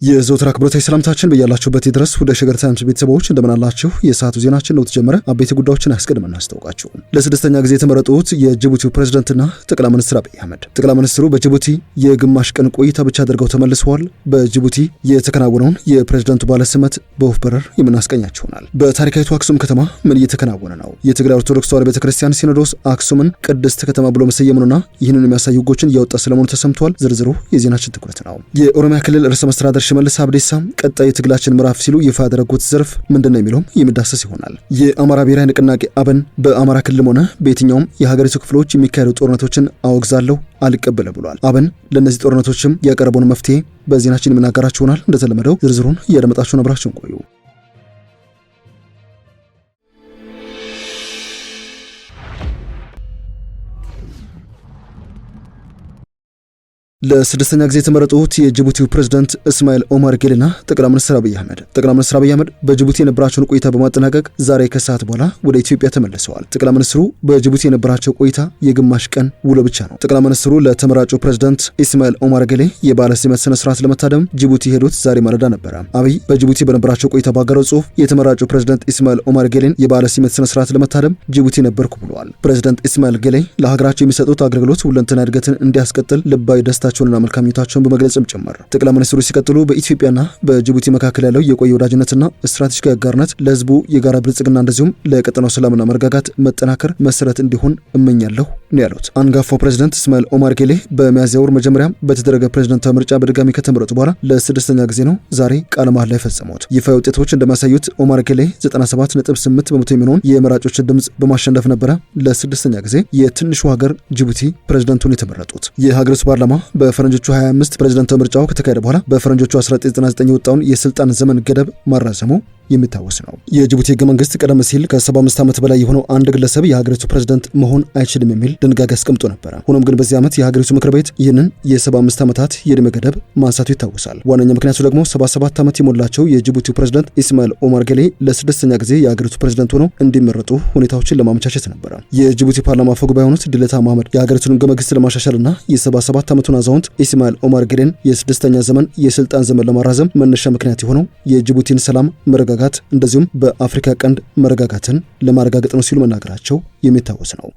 የዘወትር አክብሮታዊ ሰላምታችን በያላችሁበት ድረስ ወደ ሸገር ታይምስ ቤተሰቦች እንደምናላችሁ የሰዓቱ ዜናችን ነው ተጀመረ። አበይት ጉዳዮችን አስቀድመን እናስታውቃችሁ። ለስድስተኛ ጊዜ የተመረጡት የጅቡቲው ፕሬዝዳንትና ጠቅላይ ሚኒስትር አብይ አህመድ ጠቅላይ ሚኒስትሩ በጅቡቲ የግማሽ ቀን ቆይታ ብቻ አድርገው ተመልሰዋል። በጅቡቲ የተከናወነውን የፕሬዝዳንቱ ባለስመት በወፍ በረር የምናስቀኛችሁ ይሆናል። በታሪካዊቱ አክሱም ከተማ ምን እየተከናወነ ነው? የትግራይ ኦርቶዶክስ ተዋሕዶ ቤተክርስቲያን ሲኖዶስ አክሱምን ቅድስት ከተማ ብሎ መሰየሙንና ይህንን የሚያሳዩ ህጎችን እያወጣ ስለመሆኑ ተሰምቷል። ዝርዝሩ የዜናችን ትኩረት ነው። የኦሮሚያ ክልል ርዕሰ መስተዳድር ሽመልስ አብዲሳ ቀጣይ ትግላችን ምዕራፍ ሲሉ ይፋ ያደረጉት ዘርፍ ምንድነው የሚለው የሚዳሰስ ይሆናል። የአማራ ብሔራዊ ንቅናቄ አብን በአማራ ክልልም ሆነ በየትኛውም የሀገሪቱ ክፍሎች የሚካሄዱ ጦርነቶችን አወግዛለሁ አልቀበለ ብሏል። አብን ለነዚህ ጦርነቶችም ያቀረበውን መፍትሄ በዜናችን የምናጋራችሁ ይሆናል። እንደተለመደው ዝርዝሩን እያደመጣችሁ አብራችሁን ቆዩ። ለስድስተኛ ጊዜ የተመረጡት የጅቡቲው ፕሬዝዳንት እስማኤል ኦማር ጌሌና ጠቅላይ ሚኒስትር አብይ አህመድ በጅቡቲ የነበራቸውን ቆይታ በማጠናቀቅ ዛሬ ከሰዓት በኋላ ወደ ኢትዮጵያ ተመልሰዋል። ጠቅላይ ሚኒስትሩ በጅቡቲ የነበራቸው ቆይታ የግማሽ ቀን ውሎ ብቻ ነው። ጠቅላይ ሚኒስትሩ ለተመራጩ ፕሬዝዳንት እስማኤል ኦማር ጌሌ የባለ ሲመት ስነ ስርዓት ለመታደም ጅቡቲ ሄዱት ዛሬ ማለዳ ነበረ። አብይ በጅቡቲ በነበራቸው ቆይታ ባጋረው ጽሁፍ የተመራጩ ፕሬዝዳንት እስማኤል ኦማር ጌሌን የባለ ሲመት ስነ ስርዓት ለመታደም ጅቡቲ ነበርኩ ብለዋል። ፕሬዝዳንት እስማኤል ጌሌ ለሀገራቸው የሚሰጡት አገልግሎት ሁለንተና እድገትን እንዲያስቀጥል ልባዊ ደስታቸውንና መልካምነታቸውን በመግለጽም ጭምር ጠቅላይ ሚኒስትሩ ሲቀጥሉ በኢትዮጵያና በጅቡቲ መካከል ያለው የቆየ ወዳጅነትና ስትራቴጂካዊ አጋርነት ለህዝቡ የጋራ ብልጽግና እንደዚሁም ለቀጠናው ሰላምና መረጋጋት መጠናከር መሰረት እንዲሆን እመኛለሁ ነው ያሉት። አንጋፋው ፕሬዝዳንት እስማኤል ኦማር ጌሌ በሚያዝያ ወር መጀመሪያ በተደረገ ፕሬዝዳንታዊ ምርጫ በድጋሚ ከተመረጡ በኋላ ለስድስተኛ ጊዜ ነው ዛሬ ቃለ መሃላ የፈጸሙት። ይፋ ውጤቶች እንደማሳዩት ኦማር ጌሌ 97.8 በመቶ የሚሆነውን የመራጮችን ድምጽ በማሸነፍ ነበረ ለስድስተኛ ጊዜ የትንሹ ሀገር ጅቡቲ ፕሬዝዳንቱን የተመረጡት። የሀገሪቱ ፓርላማ በፈረንጆቹ 25 ፕሬዝዳንታዊ ምርጫው ከተካሄደ በኋላ በፈረንጆቹ 1999 የወጣውን የስልጣን ዘመን ገደብ ማራዘሙ የሚታወስ ነው። የጅቡቲ ህገ መንግስት ቀደም ሲል ከ75 ዓመት በላይ የሆነው አንድ ግለሰብ የሀገሪቱ ፕሬዝዳንት መሆን አይችልም የሚል ድንጋጌ አስቀምጦ ነበር። ሆኖም ግን በዚህ ዓመት የሀገሪቱ ምክር ቤት ይህንን የ75 ዓመታት የዕድሜ ገደብ ማንሳቱ ይታወሳል። ዋነኛ ምክንያቱ ደግሞ 77 ዓመት የሞላቸው የጅቡቲው ፕሬዝዳንት እስማኤል ኦማር ጌሌ ለስድስተኛ ጊዜ የሀገሪቱ ፕሬዝዳንት ሆነው እንዲመረጡ ሁኔታዎችን ለማመቻቸት ነበር። የጅቡቲ ፓርላማ አፈ ጉባኤ የሆኑት ድለታ መሐመድ የሀገሪቱን ህገ መንግስት ለማሻሻልና የ77 ዓመቱን አዛውንት እስማኤል ኦማር ጌሌን የስድስተኛ ዘመን የስልጣን ዘመን ለማራዘም መነሻ ምክንያት የሆነው የጅቡቲን ሰላም መረጋጋት እንደዚሁም በአፍሪካ ቀንድ መረጋጋትን ለማረጋገጥ ነው ሲሉ መናገራቸው የሚታወስ ነው።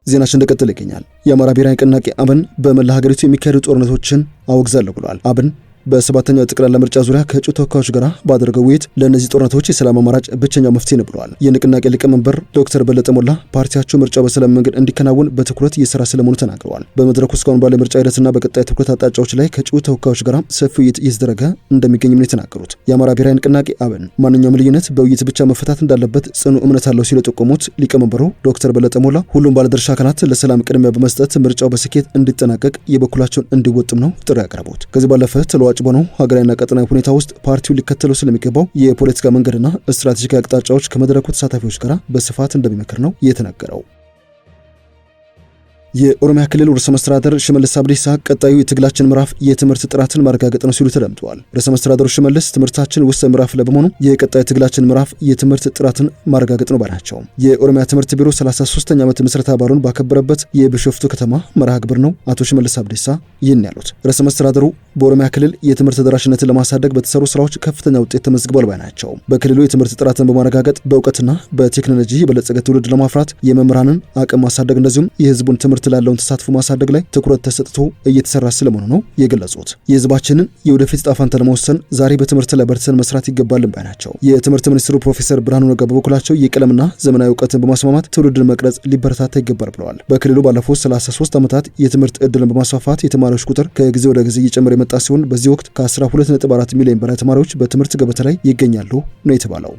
ዜናችን እንደቀጠለ ይገኛል። የአማራ ብሔራዊ ንቅናቄ አብን በመላ ሀገሪቱ የሚካሄዱ ጦርነቶችን አወግዛለሁ ብሏል። አብን በሰባተኛው ጠቅላላ ምርጫ ዙሪያ ከእጩ ተወካዮች ጋር ባደረገው ውይይት ለእነዚህ ጦርነቶች የሰላም አማራጭ ብቸኛው መፍትሄ ነው ብለዋል። የንቅናቄ ሊቀመንበር ዶክተር በለጠ ሞላ ፓርቲያቸው ምርጫው በሰላም መንገድ እንዲከናወን በትኩረት እየሰራ ስለመሆኑ ተናግረዋል። በመድረኩ እስካሁን ባለ ምርጫ ሂደትና በቀጣይ ትኩረት አቅጣጫዎች ላይ ከእጩ ተወካዮች ጋር ሰፊ ውይይት እየተደረገ እንደሚገኝም ነው የተናገሩት። የአማራ ብሔራዊ ንቅናቄ አብን ማንኛውም ልዩነት በውይይት ብቻ መፈታት እንዳለበት ጽኑ እምነት አለው ሲሉ የጠቆሙት ሊቀመንበሩ ዶክተር በለጠ ሞላ ሁሉም ባለድርሻ አካላት ለሰላም ቅድሚያ በመስጠት ምርጫው በስኬት እንዲጠናቀቅ የበኩላቸውን እንዲወጡም ነው ጥሪ ያቀረቡት። ከዚህ ባለፈ ተለዋጭ በሆነው ሀገራዊና ቀጠናዊ ሁኔታ ውስጥ ፓርቲው ሊከተለው ስለሚገባው የፖለቲካ መንገድና ስትራቴጂካዊ አቅጣጫዎች ከመድረኩ ተሳታፊዎች ጋር በስፋት እንደሚመክር ነው የተነገረው። የኦሮሚያ ክልል ርዕሰ መስተዳድር ሽመልስ አብዲሳ ቀጣዩ የትግላችን ምዕራፍ የትምህርት ጥራትን ማረጋገጥ ነው ሲሉ ተደምጠዋል። ርዕሰ መስተዳድሩ ሽመልስ ትምህርታችን ወሳኝ ምዕራፍ ለበመሆኑ የቀጣዩ ትግላችን ምዕራፍ የትምህርት ጥራትን ማረጋገጥ ነው ባላቸው የኦሮሚያ ትምህርት ቢሮ 33ኛ ዓመት ምስረታ በዓሉን ባከበረበት የቢሾፍቱ ከተማ መርሃ ግብር ነው አቶ ሽመልስ አብዲሳ ይህን ያሉት። ርዕሰ መስተዳድሩ በኦሮሚያ ክልል የትምህርት ተደራሽነትን ለማሳደግ በተሰሩ ስራዎች ከፍተኛ ውጤት ተመዝግቧል ባይ ናቸው። በክልሉ የትምህርት ጥራትን በማረጋገጥ በእውቀትና በቴክኖሎጂ የበለጸገ ትውልድ ለማፍራት የመምህራንን አቅም ማሳደግ እንደዚሁም የህዝቡን ትምህርት ላለውን ተሳትፎ ማሳደግ ላይ ትኩረት ተሰጥቶ እየተሰራ ስለመሆኑ ነው የገለጹት። የህዝባችንን የወደፊት ዕጣ ፈንታ ለመወሰን ዛሬ በትምህርት ላይ በርትተን መስራት ይገባልን ባይ ናቸው። የትምህርት ሚኒስትሩ ፕሮፌሰር ብርሃኑ ነጋ በበኩላቸው የቀለምና ዘመናዊ እውቀትን በማስማማት ትውልድን መቅረጽ ሊበረታታ ይገባል ብለዋል። በክልሉ ባለፉት 33 ዓመታት የትምህርት ዕድልን በማስፋፋት የተማሪዎች ቁጥር ከጊዜ ወደ ጊዜ እየጨመረ የመጣ ሲሆን በዚህ ወቅት ከ12.4 ሚሊዮን በላይ ተማሪዎች በትምህርት ገበታ ላይ ይገኛሉ ነው የተባለው።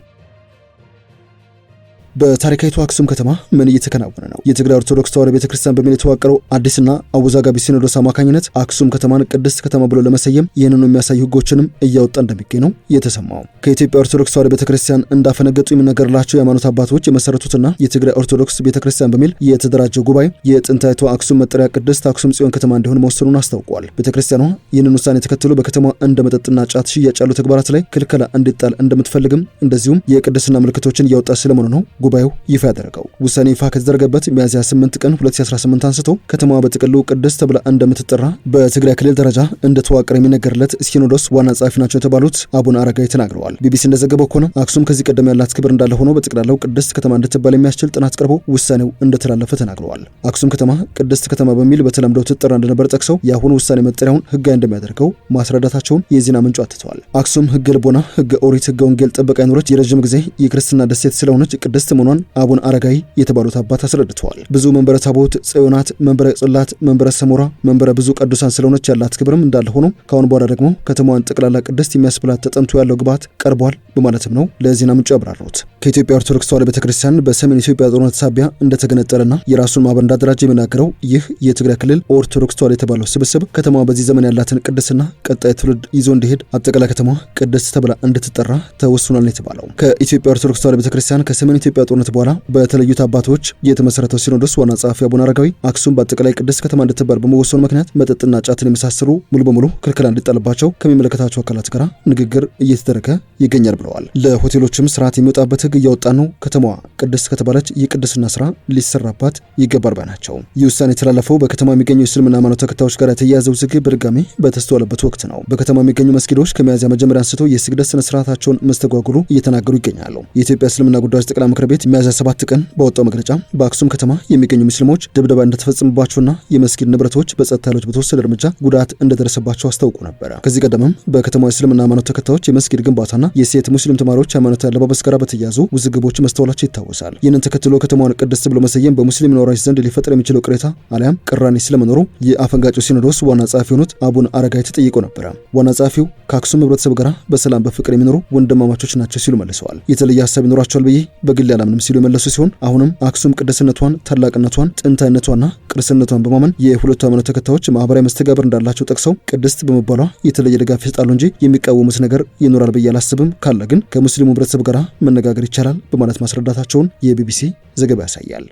በታሪካዊቱ አክሱም ከተማ ምን እየተከናወነ ነው? የትግራይ ኦርቶዶክስ ተዋሕዶ ቤተክርስቲያን በሚል የተዋቀረው አዲስና አወዛጋቢ ሲኖዶስ አማካኝነት አክሱም ከተማን ቅድስት ከተማ ብሎ ለመሰየም ይህንኑ የሚያሳዩ ህጎችንም እያወጣ እንደሚገኝ ነው የተሰማው። ከኢትዮጵያ ኦርቶዶክስ ተዋሕዶ ቤተክርስቲያን እንዳፈነገጡ የሚነገርላቸው የሃይማኖት አባቶች የመሰረቱትና የትግራይ ኦርቶዶክስ ቤተክርስቲያን በሚል የተደራጀው ጉባኤ የጥንታዊቱ አክሱም መጠሪያ ቅድስት አክሱም ጽዮን ከተማ እንዲሆን መወሰኑን አስታውቋል። ቤተክርስቲያኗ ይህንን ውሳኔ ተከትሎ በከተማ እንደ መጠጥና ጫት ሽያጭ ያሉ ተግባራት ላይ ክልከላ እንዲጣል እንደምትፈልግም እንደዚሁም የቅድስና ምልክቶችን እያወጣ ስለመሆኑ ነው ጉባኤው ይፋ ያደረገው። ውሳኔ ይፋ ከተደረገበት ሚያዝያ 8 ቀን 2018 አንስቶ ከተማዋ በጥቅሉ ቅድስት ተብላ እንደምትጠራ በትግራይ ክልል ደረጃ እንደተዋቀረ የሚነገርለት ሲኖዶስ ዋና ጸሐፊ ናቸው የተባሉት አቡነ አረጋዊ ተናግረዋል። ቢቢሲ እንደዘገበው ከሆነ አክሱም ከዚህ ቀደም ያላት ክብር እንዳለ ሆኖ በጠቅላላው ቅድስት ከተማ እንድትባል የሚያስችል ጥናት ቀርቦ ውሳኔው እንደተላለፈ ተናግረዋል። አክሱም ከተማ ቅድስት ከተማ በሚል በተለምዶ ትጠራ እንደነበር ጠቅሰው የአሁኑ ውሳኔ መጠሪያውን ህጋዊ እንደሚያደርገው ማስረዳታቸውን የዜና ምንጩ አትተዋል። አክሱም ህገ ልቦና፣ ህገ ኦሪት፣ ህገ ወንጌል ጥበቃ የኖረች የረጅም ጊዜ የክርስትና ደሴት ስለሆነች ቅድስት መሆኗን አቡነ አረጋዊ የተባሉት አባት አስረድተዋል። ብዙ መንበረ ታቦት፣ ጽዮናት፣ መንበረ ጽላት፣ መንበረ ሰሞራ፣ መንበረ ብዙ ቅዱሳን ስለሆነች ያላት ክብርም እንዳለ ሆኖ ካሁን በኋላ ደግሞ ከተማዋን ጠቅላላ ቅድስት የሚያስብላት ተጠንቶ ያለው ግብዓት ቀርቧል በማለትም ነው ለዜና ምንጩ ያብራሩት። ከኢትዮጵያ ኦርቶዶክስ ተዋሕዶ ቤተክርስቲያን በሰሜን ኢትዮጵያ ጦርነት ሳቢያ እንደተገነጠለና የራሱን ማህበር እንዳደራጀ የሚናገረው ይህ የትግራይ ክልል ኦርቶዶክስ ተዋሕዶ የተባለው ስብስብ ከተማዋ በዚህ ዘመን ያላትን ቅድስና ቀጣይ ትውልድ ይዞ እንዲሄድ አጠቃላይ ከተማዋ ቅድስት ተብላ እንድትጠራ ተወስኗል ነው የተባለው። ከኢትዮጵያ ኦርቶዶክስ ተዋሕዶ ቤተክርስቲያን ከሰሜን ኢትዮጵያ ጦርነት በኋላ በተለዩት አባቶች የተመሰረተው ሲኖዶስ ዋና ጸሐፊ አቡነ አረጋዊ አክሱም በአጠቃላይ ቅድስት ከተማ እንድትባል በመወሰኑ ምክንያት መጠጥና ጫትን የመሳሰሉ ሙሉ በሙሉ ክልክላ እንዲጣልባቸው ከሚመለከታቸው አካላት ጋር ንግግር እየተደረገ ይገኛል ብለዋል። ለሆቴሎችም ስርዓት የሚወጣበት ህግ እያወጣ ነው። ከተማዋ ቅድስት ከተባለች የቅድስና ስራ ሊሰራባት ይገባል ባይ ናቸው። ይህ ውሳኔ የተላለፈው በከተማ የሚገኙ የእስልምና ሃይማኖት ተከታዮች ጋር የተያያዘ ውዝግብ በድጋሚ በተስተዋለበት ወቅት ነው። በከተማ የሚገኙ መስጊዶች ከሚያዝያ መጀመሪያ አንስቶ የስግደት ስነ ስርዓታቸውን መስተጓጉሉ እየተናገሩ ይገኛሉ። የኢትዮጵያ እስልምና ጉዳዮች ጠቅላይ ምክር ቤት ሚያዝያ 7 ቀን በወጣው መግለጫ በአክሱም ከተማ የሚገኙ ሙስሊሞች ድብደባ እንደተፈጸመባቸውና የመስጊድ ንብረቶች በጸጥታ ኃይሎች በተወሰደ እርምጃ ጉዳት እንደደረሰባቸው አስታውቆ ነበረ። ከዚህ ቀደምም በከተማው የእስልምና ሃይማኖት ተከታዮች የመስጊድ ግንባታና የሴት ሙስሊም ተማሪዎች ሃይማኖት አለባበስ ጋር በተያያዙ ውዝግቦች መስተዋላቸው ይታወሳል። ይህንን ተከትሎ ከተማዋን ቅድስት ብሎ መሰየም በሙስሊም ነዋሪዎች ዘንድ ሊፈጠር የሚችለው ቅሬታ አሊያም ቅራኔ ስለመኖሩ የአፈንጋጩ ሲኖዶስ ዋና ጸሐፊ የሆኑት አቡነ አረጋዊ ተጠይቀው ነበረ። ዋና ጸሐፊው ከአክሱም ህብረተሰብ ጋር በሰላም በፍቅር የሚኖሩ ወንድማማቾች ናቸው ሲሉ መልሰዋል። የተለየ ሀሳብ ይኖራቸዋል ብዬ በግል ያላምንም ሲሉ የመለሱ ሲሆን አሁንም አክሱም ቅድስነቷን፣ ታላቅነቷን፣ ጥንታዊነቷና ቅርስነቷን በማመን የሁለቱ ሃይማኖት ተከታዮች ማህበራዊ መስተጋብር እንዳላቸው ጠቅሰው ቅድስት በመባሏ የተለየ ድጋፍ ይሰጣሉ እንጂ የሚቃወሙት ነገር ይኖራል ብዬ አላስብም፣ ካለ ግን ከሙስሊሙ ህብረተሰብ ጋር መነጋገር ይቻላል በማለት ማስረዳታቸውን የቢቢሲ ዘገባ ያሳያል።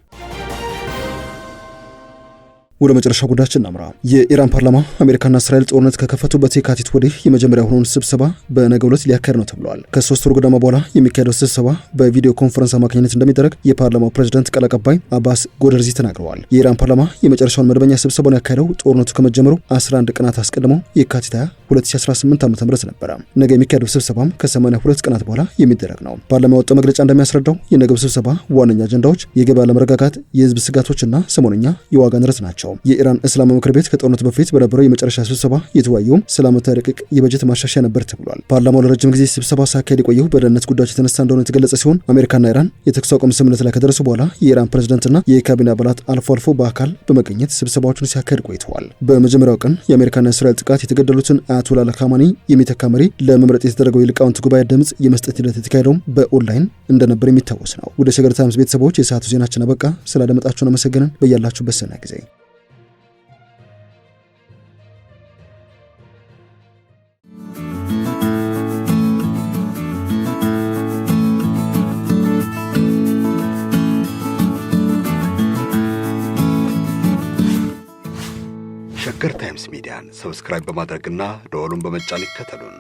ወደ መጨረሻው ጉዳያችን እናምራ። የኢራን ፓርላማ አሜሪካና እስራኤል ጦርነት ከከፈቱበት የካቲት ወዲህ የመጀመሪያ ሆኖን ስብሰባ በነገው ዕለት ሊያካሄድ ነው ተብሏል። ከ3 ወር ገደማ በኋላ የሚካሄደው ስብሰባ በቪዲዮ ኮንፈረንስ አማካኝነት እንደሚደረግ የፓርላማው ፕሬዝዳንት ቃል አቀባይ አባስ ጎደርዚ ተናግረዋል። የኢራን ፓርላማ የመጨረሻውን መደበኛ ስብሰባውን ያካሄደው ጦርነቱ ከመጀመሩ 11 ቀናት አስቀድሞ የካቲት 2018 ዓ.ም ነበረ። ነገ የሚካሄደው ስብሰባም ከ82 ቀናት በኋላ የሚደረግ ነው። ፓርላማ ያወጣው መግለጫ እንደሚያስረዳው የነገው ስብሰባ ዋነኛ አጀንዳዎች የገበያ አለመረጋጋት፣ የህዝብ ስጋቶችና ሰሞነኛ የዋጋ ንረት ናቸው። የኢራን እስላማዊ ምክር ቤት ከጦርነቱ በፊት በነበረው የመጨረሻ ስብሰባ የተወያየው ስለ ዓመታዊ ረቂቅ የበጀት ማሻሻያ ነበር ተብሏል። ፓርላማው ለረጅም ጊዜ ስብሰባ ሳካሄድ የቆየው በደህንነት ጉዳዮች የተነሳ እንደሆነ የተገለጸ ሲሆን አሜሪካና ኢራን የተኩስ አቁም ስምምነት ላይ ከደረሱ በኋላ የኢራን ፕሬዝዳንትና የካቢኔ አባላት አልፎ አልፎ በአካል በመገኘት ስብሰባዎችን ሲያካሄድ ቆይተዋል። በመጀመሪያው ቀን የአሜሪካና እስራኤል ጥቃት የተገደሉትን አያቶላ ካማኒ የሚተካ መሪ ለመምረጥ የተደረገው የሊቃውንት ጉባኤ ድምጽ የመስጠት ሂደት የተካሄደው በኦንላይን እንደነበር የሚታወስ ነው። ወደ ሸገር ታይምስ ቤተሰቦች የሰዓቱ ዜናችን አበቃ። ስላደመጣችሁን አመሰግነን። በያላችሁበት ሰናይ ጊዜ ሸገር ታይምስ ሚዲያን ሰብስክራይብ በማድረግና ደወሉን በመጫን ይከተሉን።